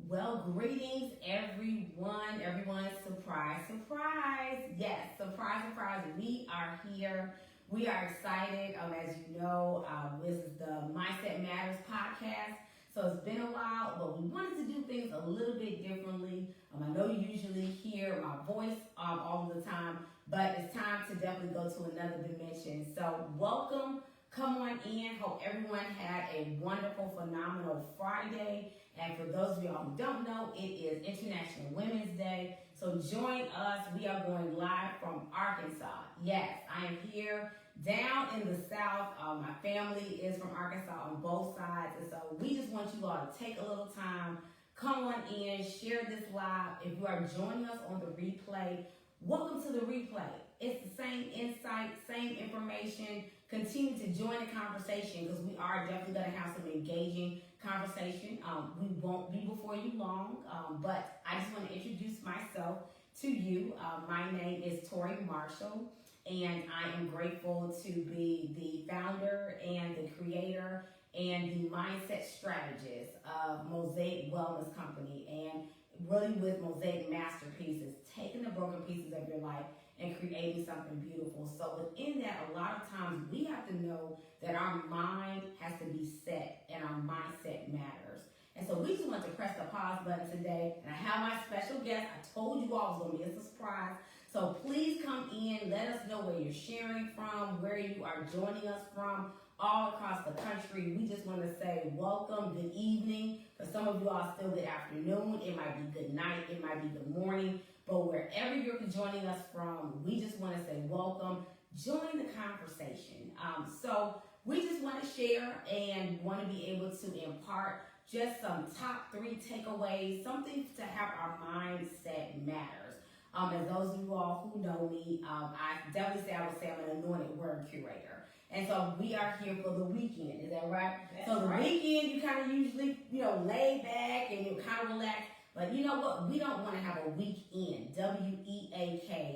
Well, greetings, everyone. Everyone, surprise, surprise. Yes, surprise, surprise. We are here. We are excited. As you know, this is the Mindset Matters podcast. So it's been a while, but we wanted to do things a little bit differently. I know you usually hear my voice all the time, but it's time to definitely go to another dimension. So welcome. Come on in. Hope everyone had a wonderful, phenomenal Friday. And for those of y'all who don't know, it is International Women's Day. So join us. We are going live from Arkansas. Yes, I am here down in the South. My family is from Arkansas on both sides. And so we just want you all to take a little time, come on in, share this live. If you are joining us on the replay, welcome to the replay. It's the same insight, same information. Continue to join the conversation because we are definitely going to have some engaging conversation. We won't be before you long, but I just want to introduce myself to you. My name is Tori Marshall, and I am grateful to be the founder and the creator and the mindset strategist of Mosaic Wellness Company, and really with Mosaic Masterpieces, taking the broken pieces of your life and creating something beautiful. So within that, a lot of times we have to know that our mind has to be set and our mindset matters. And so we just want to press the pause button today. And I have my special guest. I told you all it was going to be a surprise. So please come in. Let us know where you're sharing from, where you are joining us from, all across the country. We just want to say welcome, good evening. For some of you all, still good afternoon. It might be good night. It might be good morning. But wherever you're joining us from, we just want to say welcome. Join the conversation. So we just want to share and want to be able to impart just some top 3 takeaways, something to have our mindset matters. As those of you all who know me, I definitely I would say I'm an anointed word curator. And so we are here for the weekend. Is that right? That's so the weekend, you kind of usually, lay back and you kind of relax. But you know what? We don't want to have a weekend, W-E-A-K-E-N.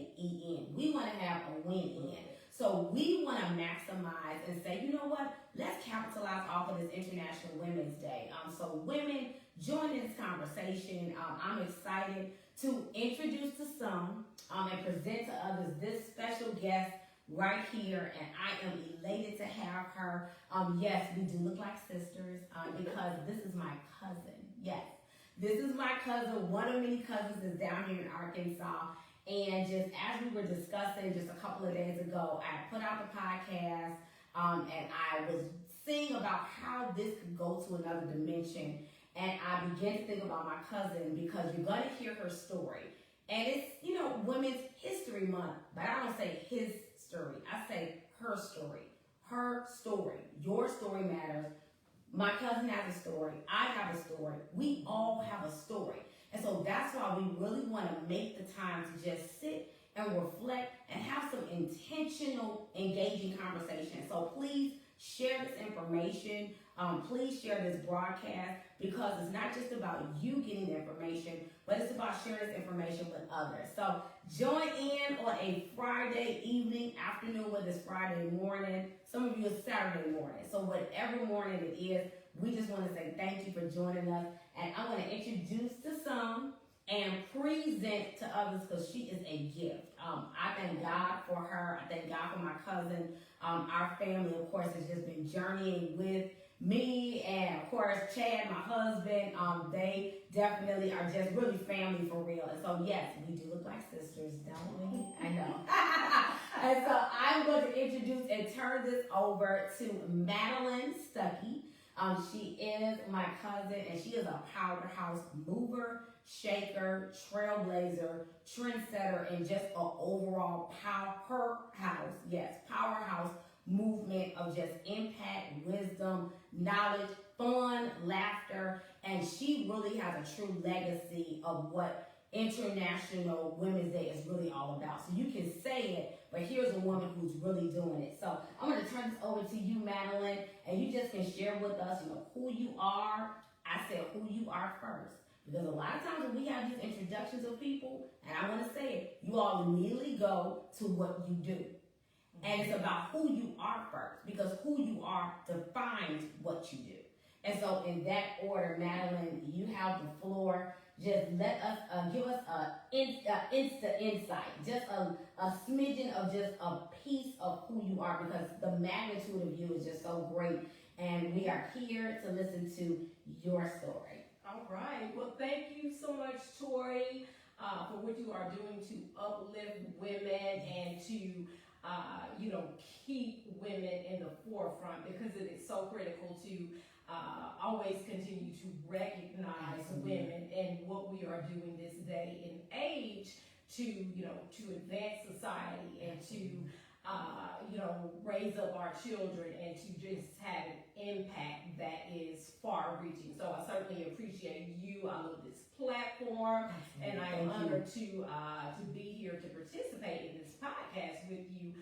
We want to have a win-in. So we want to maximize and say, you know what? Let's capitalize off of this International Women's Day. So women, join in this conversation. I'm excited to introduce to some and present to others this special guest right here, and I am elated to have her. Yes, we do look like sisters because this is my cousin. Yes. This is my cousin. One of many cousins is down here in Arkansas. And just as we were discussing just a couple of days ago, I put out the podcast and I was seeing about how this could go to another dimension. And I began to think about my cousin because you're going to hear her story. And it's, Women's History Month. But I don't say his story. I say her story. Her story. Your story matters. My cousin has a story. I have a story. We all have a story. And so that's why we really want to make the time to just sit and reflect and have some intentional, engaging conversation. So please share this information. Please share this broadcast because it's not just about you getting the information, but it's about sharing this information with others. So join in on a Friday evening, afternoon, whether it's Friday morning. Some of you it's Saturday morning. So whatever morning it is, we just want to say thank you for joining us. And I'm going to introduce to some and present to others because she is a gift. I thank God for her. I thank God for my cousin. Our family, of course, has just been journeying with me and, of course, Chad, my husband. They definitely are just really family for real. And so, yes, we do look like sisters, don't we? I know. And so I'm going to introduce and turn this over to Madeline Stuckey. She is my cousin, and she is a powerhouse mover, shaker, trailblazer, trendsetter, and just an overall powerhouse movement of just impact, wisdom, knowledge, fun, laughter, and she really has a true legacy of what International Women's Day is really all about. So you can say it, but here's a woman who's really doing it. So I'm going to turn this over to you, Madeline, and you just can share with us, who you are. I said who you are first. Because a lot of times when we have these introductions of people, and I want to say it, you all immediately go to what you do. And it's about who you are first, because who you are defines what you do. And so in that order, Madeline, you have the floor. Just let us give us insta insight, just a smidgen of just a piece of who you are, because the magnitude of you is just so great, and we are here to listen to your story. All right. Well, thank you so much, Tori, for what you are doing to uplift women and to keep women in the forefront, because it is so critical to always continue to recognize women and what we are doing this day and age to advance society and to raise up our children and to just have an impact that is far reaching. So I certainly appreciate you. I love this platform, and I am honored to be here to participate in this podcast with you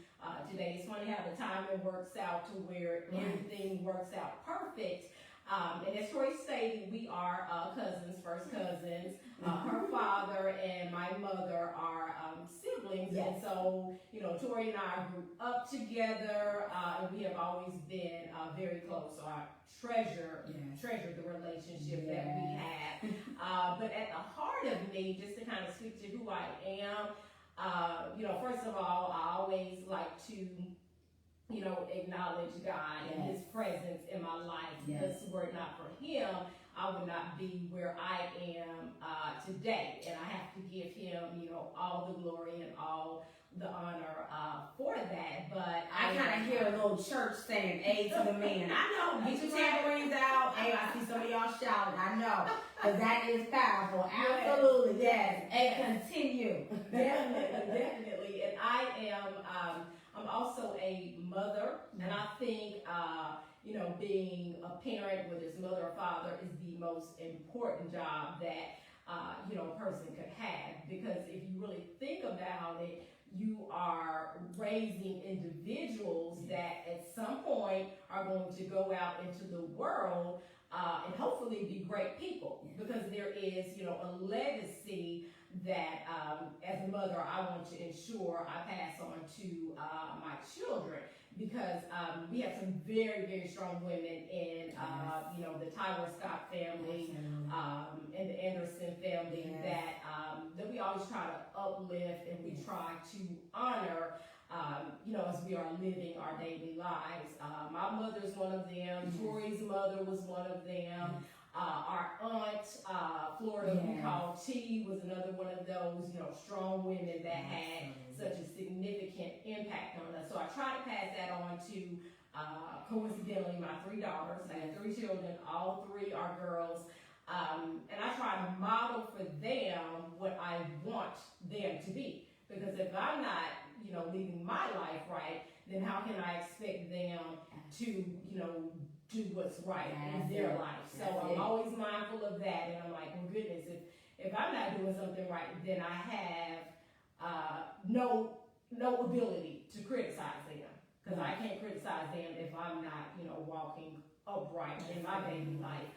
today. It's funny how the timing works out to where everything works out perfect. And as Troy stated, we are cousins, first cousins. Her father and my mother are siblings. Yes. And so, Tori and I grew up together, and we have always been very close. So I treasure the relationship that we have. But at the heart of me, just to kind of speak to who I am, first of all, I always like to acknowledge God and His presence in my life. Because were it not for Him, I would not be where I am today. And I have to give Him, all the glory and all the honor for that. But I kind of hear a little church saying, "A to the man." I know. Get your tambourines out. Hey, I see some of y'all shouting. I know, because that is powerful. Absolutely, yes. A, continue. Definitely. And I am. I'm also a mother, and I think being a parent, whether it's mother or father, is the most important job that a person could have, because if you really think about it, you are raising individuals that at some point are going to go out into the world and hopefully be great people, because there is a legacy that as a mother I want to ensure I pass on to my children, because we have some very, very strong women in the Tyler Scott family and the Anderson family that we always try to uplift and we try to honor as we are living our daily lives. My mother's one of them. Tori's mother was one of them. Our aunt, Florida, we call T, was another one of those, strong women that had such a significant impact on us. So I try to pass that on to, coincidentally, my 3 daughters. I have 3 children. All 3 are girls. And I try to model for them what I want them to be. Because if I'm not, leading my life right, then how can I expect them to, do what's right in their life? So I'm always mindful of that, and I'm like, well, goodness, if I'm not doing something right, then I have no ability to criticize them, because I can't criticize them if I'm not, walking upright in my daily life.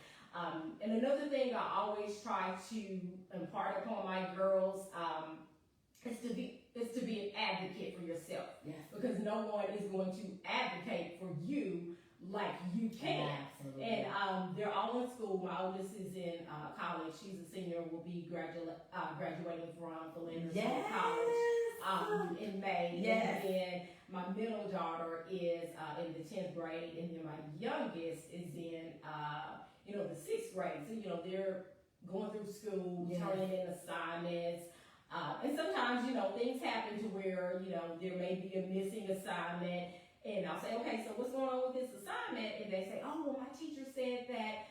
And another thing I always try to impart upon my girls is to be an advocate for yourself, because no one is going to advocate for you like you can. And they're all in school. My oldest is in college. She's a senior, will be graduating from Philander College in May. And then my middle daughter is in the 10th grade, and then my youngest is in the 6th grade. So they're going through school, turning in assignments. And sometimes, things happen to where, there may be a missing assignment, and I'll say, okay, so what's going on with this assignment? And they say, oh, well, my teacher said that,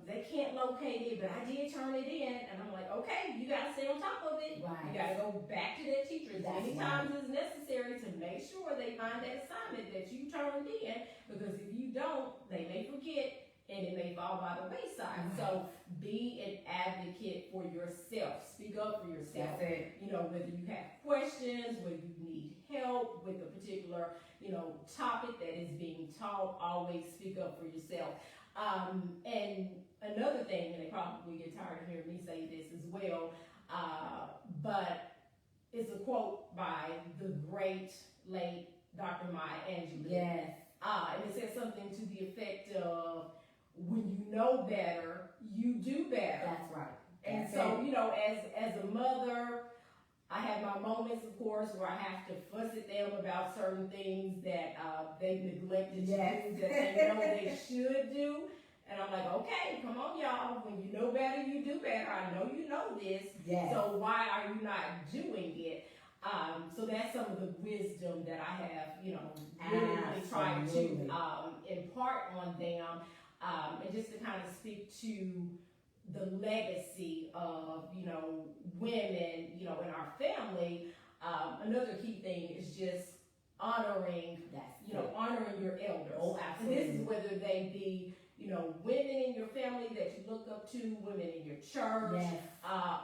they can't locate it, but I did turn it in. And I'm like, okay, you got to stay on top of it. You got to go back to that teacher as many times as necessary to make sure they find that assignment that you turned in, because if you don't, they may forget, and it may fall by the wayside. So be an advocate for yourself. Speak up for yourself. Whether you have questions, whether you need help with a particular, topic that is being taught, always speak up for yourself. And another thing, and they probably get tired of hearing me say this as well, but it's a quote by the great late Dr. Maya Angelou. And it says something to the effect of, when you know better, you do better. That's right. And That's so, it. you know, as a mother, I have my moments, of course, where I have to fuss at them about certain things that they've neglected to Yes. do that they know they should do. And I'm like, okay, come on, y'all. When you know better, you do better. I know you know this. Yes. So why are you not doing it? So that's some of the wisdom that I have, you know, really tried to Absolutely. impart on them. And just to kind of speak to the legacy of, you know, women, you know, in our family. Another key thing is just honoring, That's you know, it. honoring your elders. Oh, And this absolutely. is whether they be, you know, women in your family that you look up to, women in your church, Yes.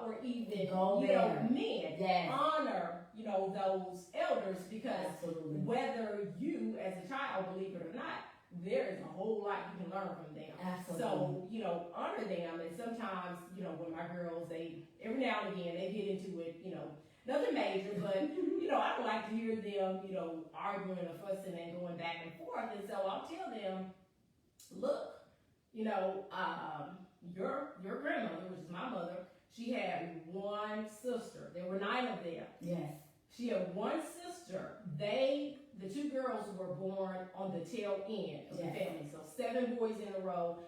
or even, Go you there. know, men. Yes. Honor, you know, those elders, because Absolutely. whether you as a child believe it or not, there is a whole lot you can learn from them. Absolutely. So, you know, honor them. And sometimes, you know, when my girls, they, every now and again, they get into it, you know, nothing major, but, you know, I don't like to hear them, you know, arguing or fussing and going back and forth. And so I'll tell them, look, you know, your grandmother, which is my mother, she had one sister. There were 9 of them. Yes. She had one sister. The 2 girls were born on the tail end of the Yes. family. So 7 boys in a row,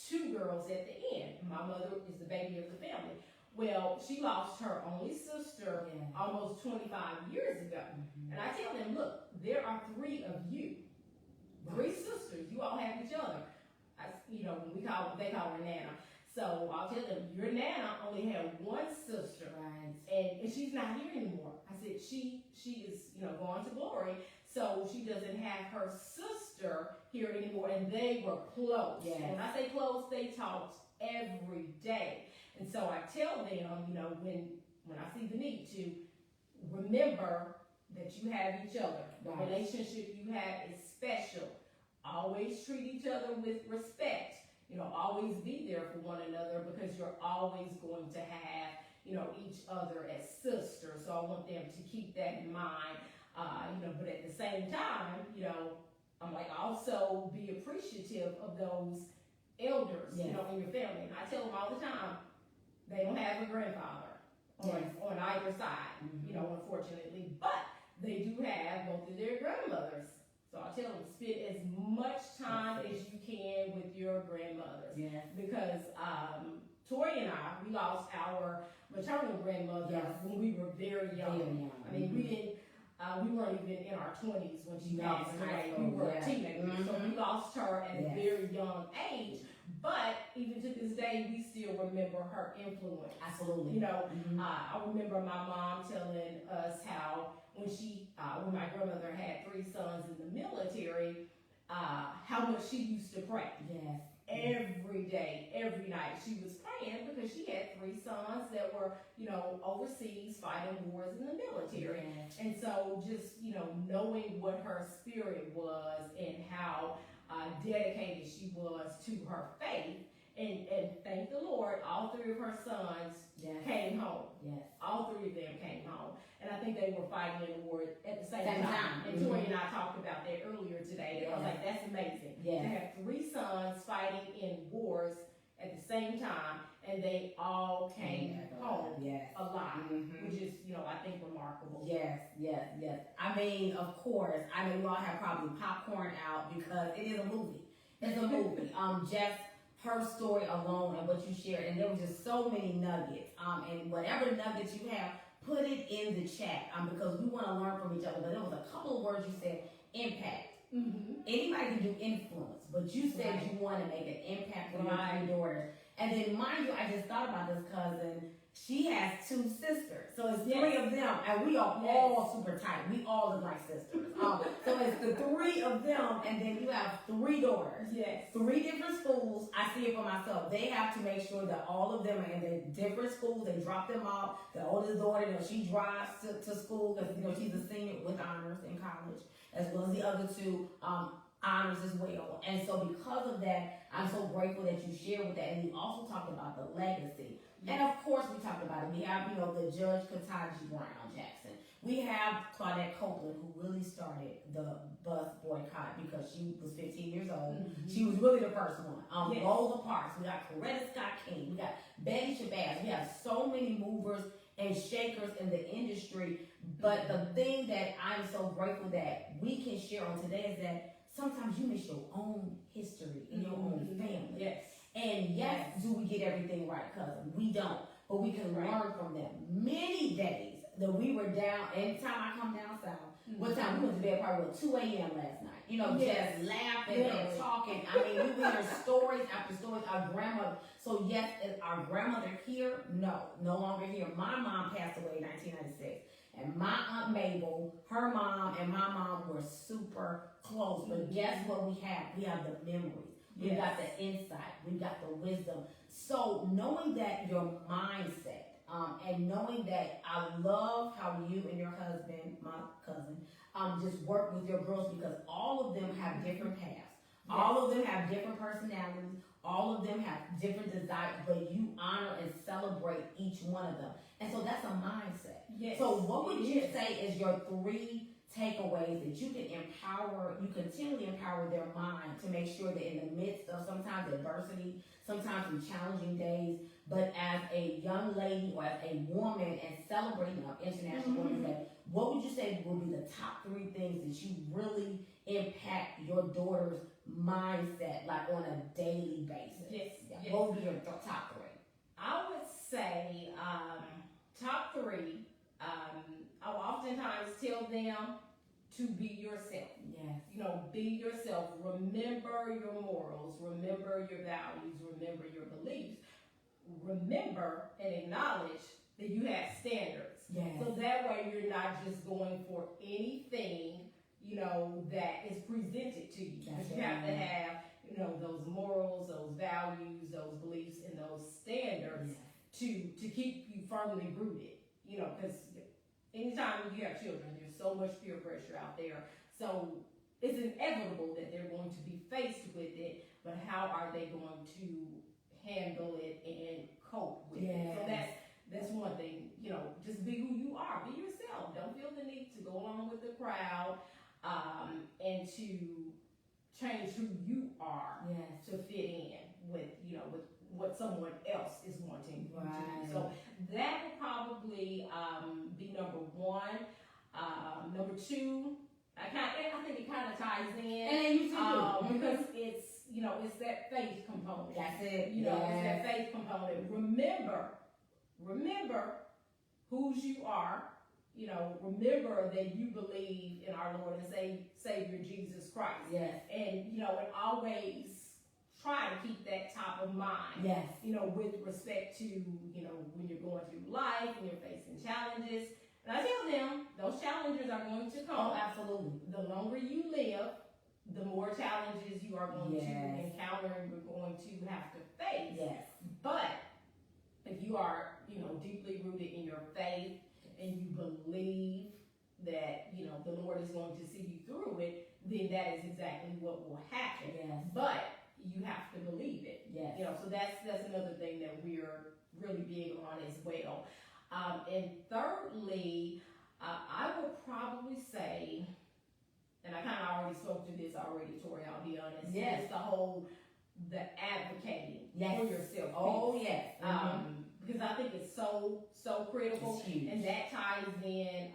2 girls at the end. My mother is the baby of the family. Well, she lost her only sister Yeah. almost 25 years ago. Mhm. And I tell them, look, there are 3 of you. 3 sisters. You all have each other. You know, they call her Nana. So I'll tell them, your Nana only had one sister. Right. And she's not here anymore. I said, she is, you know, going to glory. So she doesn't have her sister here anymore. And they were close. Yes. And when I say close, they talked every day. And so I tell them, you know, when I see the need to, remember that you have each other. The Right. relationship you have is special. Always treat each other with respect. You know, always be there for one another, because you're always going to have, you know, each other as sisters. So I want them to keep that in mind. You know, but at the same time, you know, I'm like, also be appreciative of those elders, Yes. you know, in your family. And I tell them all the time, they don't have a grandfather Yes. on either side, Mhm. you know, unfortunately. But they do have both of their grandmothers. So I tell them, spend as much time as you can with your grandmothers. Yes. Because Tori and I, we lost our maternal grandmother Yes. when we were very young. Very young. I mean, we weren't even in our 20s when she No, passed in high away. school, We were yeah. teenagers, so we lost her at a Yes. very young age. But even to this day, we still remember her influence. Absolutely. You know, Mhm. I remember my mom telling us how when my grandmother had 3 sons in the military, how much she used to pray. Yes. Every day, every night, she was praying because she had 3 sons that were, you know, overseas fighting wars in the military. Yes. And so just, you know, knowing what her spirit was and how dedicated she was to her faith. And thank the Lord, all 3 of her sons Yes. came home. Yes. All 3 of them came home. And I think they were fighting in the war at the same Same time. time. And Tori and I talked about that earlier today. I was like, that's amazing. Yes. To have 3 sons fighting in wars at the same time, and they all came home Yes. alive, Mhm. which is, you know, I think remarkable. Yes, yes, yes. I mean, of course, I know you all have probably popcorn out because it is a movie. It's a movie. Just her story alone and what you shared, and there were just so many nuggets. And whatever nuggets you have, put it in the chat. Because we want to learn from each other. But there was a couple of words you said: impact. Mm-hmm. Anybody can do influence, but you said Right. you want to make an impact for Right. your 3 daughters. And then, mind you, I just thought about this cousin. She has 2 sisters, so it's 3 of them, and we are all super tight. We all look like sisters. So it's the 3 of them, and then you have 3 daughters. Yes. 3 different schools. I see it for myself. They have to make sure that all of them are in the different schools. They drop them off. The oldest daughter, you know, she drives to school because, you know, she's a senior with honors in college, as well as the other 2 honors as well. And so because of that, I'm so grateful that you shared with that. And you also talked about the legacy. And of course we talked about it. We have, you know, the Judge Ketanji Brown Jackson. We have Claudette Copeland, who really started the bus boycott because she was 15 years old. Mhm. She was really the first one. Yes. Rosa Parks. We got Coretta Scott King. We got Betty Shabazz. We have so many movers and shakers in the industry. But the thing that I'm so grateful that we can share on today is that sometimes you miss your own history in your own family. Yes. And yes, do we get everything right, cousin? We don't. But we can Right. learn from them. Many days that we were down, anytime I come down south, what time? We went to bed probably at 2 a.m. last night. You know, Yes. just laughing Yes. and talking. I mean, we hear stories after stories. Our grandmother. So yes, is our grandmother here? No, no longer here. My mom passed away in 1996. And my Aunt Mabel, her mom, and my mom were super close. But guess what we have? We have the memories. We got the insight. We got the wisdom. So knowing that your mindset, and knowing that I love how you and your husband, my cousin, just work with your girls because all of them have different paths. Yes. All of them have different personalities. All of them have different desires, but you honor and celebrate each one of them. And so that's a mindset. Yes. So what would you Yes. say is your 3 takeaways that you can continually empower their mind to make sure that in the midst of sometimes adversity, sometimes some challenging days, but as a young lady or as a woman and celebrating our International Women's Day, what would you say would be the top 3 things that you really impact your daughter's mindset, like on a daily basis? Yes. Yeah. Yes. What would be your top 3? I would say top 3. I will oftentimes tell them to be yourself. Yes. You know, be yourself. Remember your morals. Remember your values. Remember your beliefs. Remember and acknowledge that you have standards. Yes. So that way you're not just going for anything, you know, that is presented to you. That's But you have to right. have, you know, those morals, those values, those beliefs, and those standards to keep you firmly rooted. You know, because anytime you have children, there's so much peer pressure out there. So it's inevitable that they're going to be faced with it, but how are they going to handle it and cope with it? So that's one thing, you know, just be who you are, be yourself. Don't feel the need to go along with the crowd, and to change who you are to fit in with, you know, with what someone else is wanting you to do. So that would probably be number 1. Number 2, I think it kind of ties in. And you too. Because it's, you know, it's that faith component. That's it. You know, it's that faith component. Remember whose you are. You know, remember that you believe in our Lord and Savior Jesus Christ. Yes. And, you know, and always try to keep that top of mind. Yes. You know, with respect to, you know, when you're going through life, when you're facing challenges. And I tell them, those challenges are going to come. Oh, absolutely. The longer you live, the more challenges you are going to encounter and you're going to have to face. Yes. But if you are, you know, deeply rooted in your faith and you believe that, you know, the Lord is going to see you through it, then that is exactly what will happen. Yes. But you have to believe it. Yes. You know, so that's another thing that we're really big on as well. And thirdly, I would probably say, and I kind of already spoke to this already, Tori, I'll be honest. Yes. It's the advocating Yes. for yourself. Oh, yes. Because I think it's so critical. It's huge. And that ties in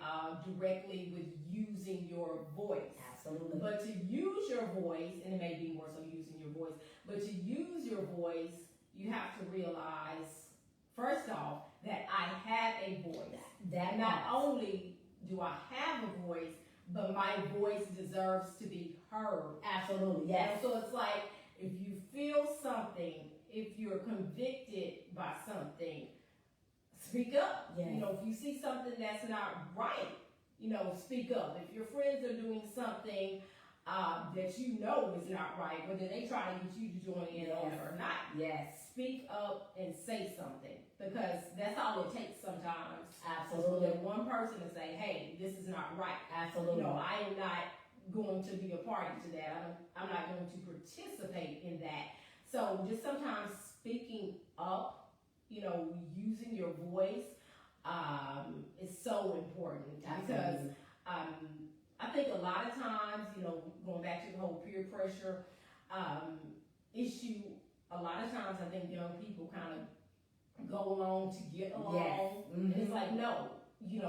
directly with using your voice. Absolutely. But to use your voice, and it may be more so using your voice, but to use your voice, you have to realize, first off, that I have a voice. That Not only do I have a voice, but my voice deserves to be heard. Absolutely. Yes. And so it's like, if you feel something, if you're convicted by something, speak up. Yes. You know, if you see something that's not right, you know, speak up. If your friends are doing something that you know is not right, whether they try to get you to join in on it or not, Yes. speak up and say something, because that's all it takes sometimes. Absolutely. For that one person to say, hey, this is not right. Absolutely. You know, I am not going to be a party to that. I'm not going to participate in that. So just sometimes speaking up, you know, using your voice is so important because Absolutely. I think a lot of times, going back to the whole peer pressure issue, a lot of times I think young people kind of go along to get along. Yes. And it's like, no, do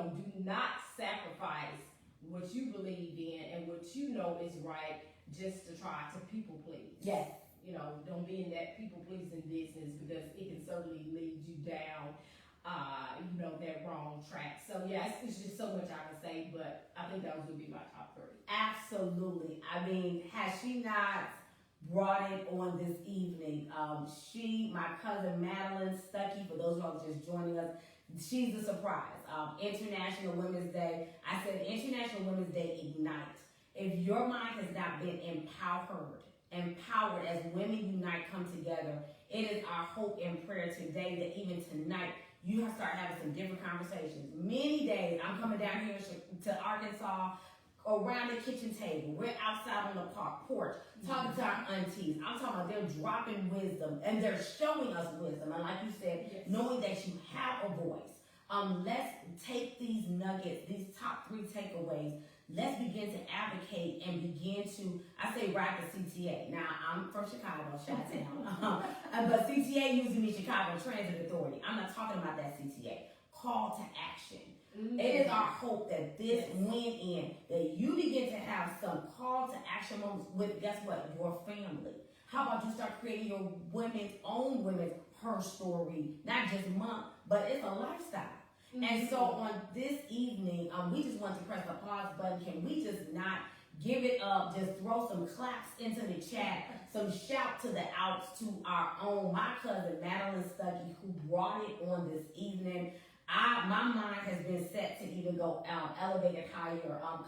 not sacrifice what you believe in and what you know is right just to try to people please. Yes. Don't be in that people pleasing business because it can certainly lead you down, that wrong track. So yeah, it's just so much I can say, but I think those would be my top 3. Absolutely. I mean, has she not brought it on this evening? My cousin Madeline Stuckey, for those who are just joining us, she's a surprise. International Women's Day. I said International Women's Day Ignite. If your mind has not been empowered as women unite, come together, it is our hope and prayer today that even tonight you have started having some different conversations. Many days I'm coming down here to Arkansas around the kitchen table. We're outside on the porch talking to our aunties. I'm talking about they're dropping wisdom and they're showing us wisdom. And like you said, Yes. knowing that you have a voice. Let's take these nuggets, these top 3 takeaways. Let's begin to advocate and begin to, I say ride the CTA. Now, I'm from Chicago, Chi-Town. But CTA usually means Chicago Transit Authority. I'm not talking about that CTA. Call to action. Mm-hmm. It is our hope that this went in, that you begin to have some call to action moments with, guess what, your family. How about you start creating your her story, not just month, but it's a lifestyle. Mm-hmm. And so on this evening, we just want to press the pause button. Can we just not give it up? Just throw some claps into the chat, some shout to the outs to our own, my cousin Madeline Stuckey, who brought it on this evening. My mind has been set to even go elevate it higher.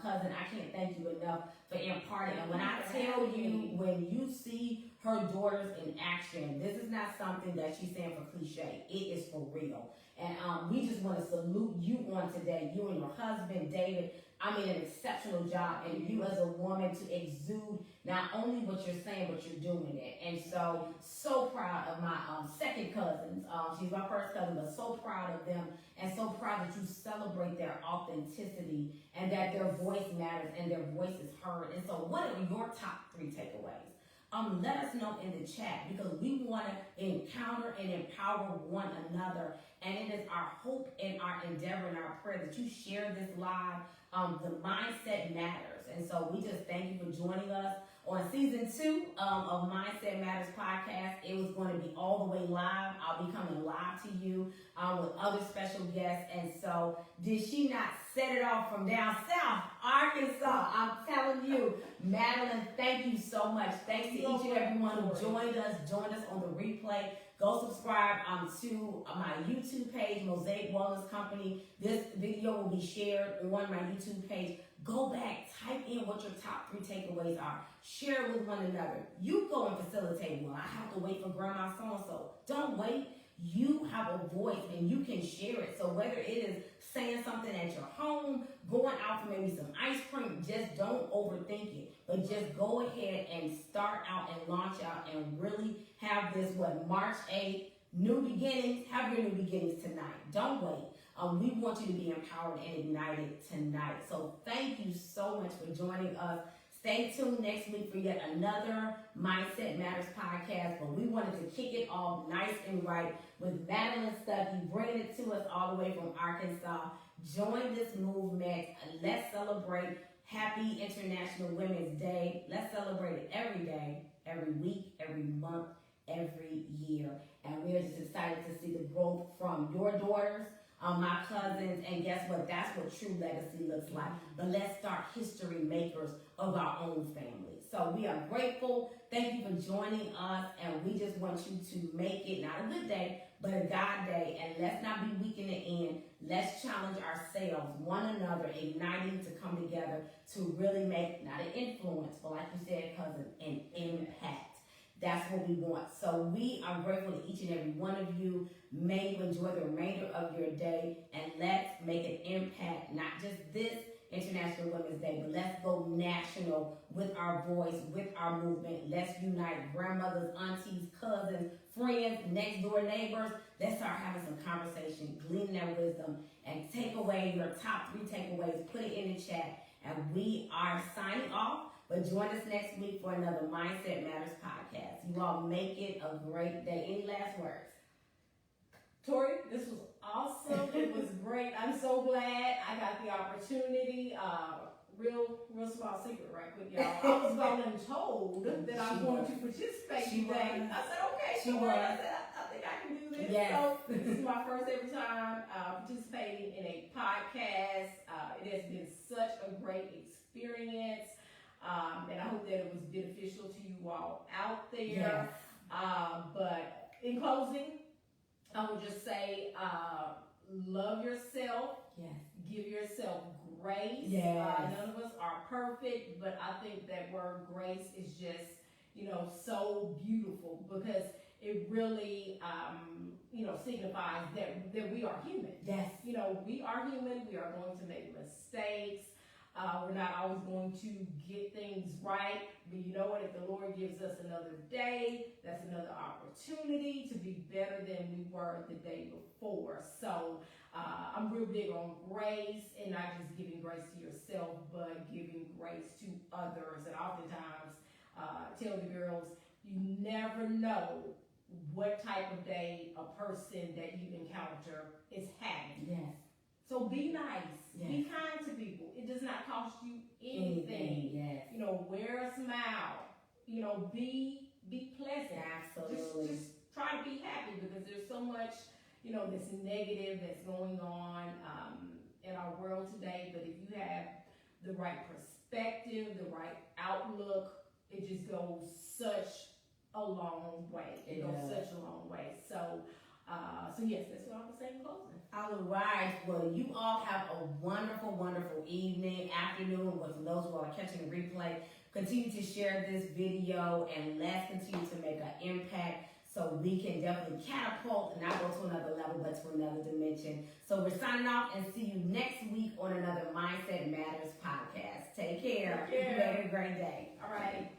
Cousin, I can't thank you enough for imparting. And when I tell you, when you see her daughters in action, this is not something that she's saying for cliche. It is for real. And we just want to salute you on today, you and your husband, David. I mean, an exceptional job, and you as a woman to exude not only what you're saying, but you're doing it. And so proud of my second cousins. She's my first cousin, but so proud of them, and so proud that you celebrate their authenticity and that their voice matters and their voice is heard. And so what are your top 3 takeaways? Let us know in the chat, because we want to encounter and empower one another. And it is our hope and our endeavor and our prayer that you share this live. The mindset matters. And so we just thank you for joining us on season 2 of Mindset Matters podcast. It was going to be all the way live. I'll be coming live to you with other special guests. And so did she not set it off from down south, Arkansas? I'm telling you, Madeline, thank you so much. Thanks to each and every one who joined us on the replay. Go subscribe to my YouTube page, Mosaic Wellness Company. This video will be shared on my YouTube page. Go back, type in what your top 3 takeaways are. Share it with one another. You go and facilitate. Well, I have to wait for grandma so-and-so. Don't wait. You have a voice and you can share it. So whether it is saying something at your home, going out for maybe some ice cream, just don't overthink it. But just go ahead and start out and launch out and really have this, March 8th, new beginnings. Have your new beginnings tonight. Don't wait. We want you to be empowered and ignited tonight. So thank you so much for joining us. Stay tuned next week for yet another Mindset Matters podcast. But we wanted to kick it off nice and right with Madeline Stuckey, bringing it to us all the way from Arkansas. Join this movement. Let's celebrate Happy International Women's Day. Let's celebrate it every day, every week, every month, every year. And we're just excited to see the growth from your daughters, my cousins, and guess what? That's what true legacy looks like. But let's start history makers of our own family. So we are grateful. Thank you for joining us, and we just want you to make it not a good day, but a God day. And let's not be weak in the end. Let's challenge ourselves, one another, igniting to come together to really make not an influence, but like you said, cousin, an impact. That's what we want. So we are grateful to each and every one of you. May you enjoy the remainder of your day, and let's make an impact, not just this International Women's Day, but let's go national with our voice, with our movement. Let's unite grandmothers, aunties, cousins, friends, next door neighbors. Let's start having some conversation, glean that wisdom, and take away your top 3 takeaways. Put it in the chat. And we are signing off, but join us next week for another Mindset Matters podcast. You all make it a great day. Any last words? Tori, this was awesome. It was great. I'm so glad I got the opportunity. Real small secret right quick, y'all. I was voluntold that I'm going to participate today. I said, okay, Tori. I said, I think I can do this. Yes. So this is my first ever time participating in a podcast. It has been such a great experience. And I hope that it was beneficial to you all out there. Yes. But in closing, I would just say, love yourself. Yes. Give yourself grace. Yes. None of us are perfect, but I think that word grace is just, so beautiful because it really, signifies that we are human. Yes. We are human. We are going to make mistakes. We're not always going to get things right, but you know what? If the Lord gives us another day, that's another opportunity to be better than we were the day before. So I'm real big on grace, and not just giving grace to yourself, but giving grace to others. And oftentimes, tell the girls, you never know what type of day a person that you encounter is having. Yes. So be nice. Yes. Be kind to people. It does not cost you anything. Yes. Wear a smile. Be pleasant. Absolutely. Just try to be happy because there's so much, that's negative that's going on in our world today. But if you have the right perspective, the right outlook, it just goes such a long way. It goes such a long way. So yes, that's what I was saying in closing. All right. Well, you all have a wonderful, wonderful evening, afternoon. For those who are catching the replay, continue to share this video and let's continue to make an impact so we can definitely catapult and not go to another level, but to another dimension. So we're signing off and see you next week on another Mindset Matters podcast. Take care. Take care. Have a great day. All right.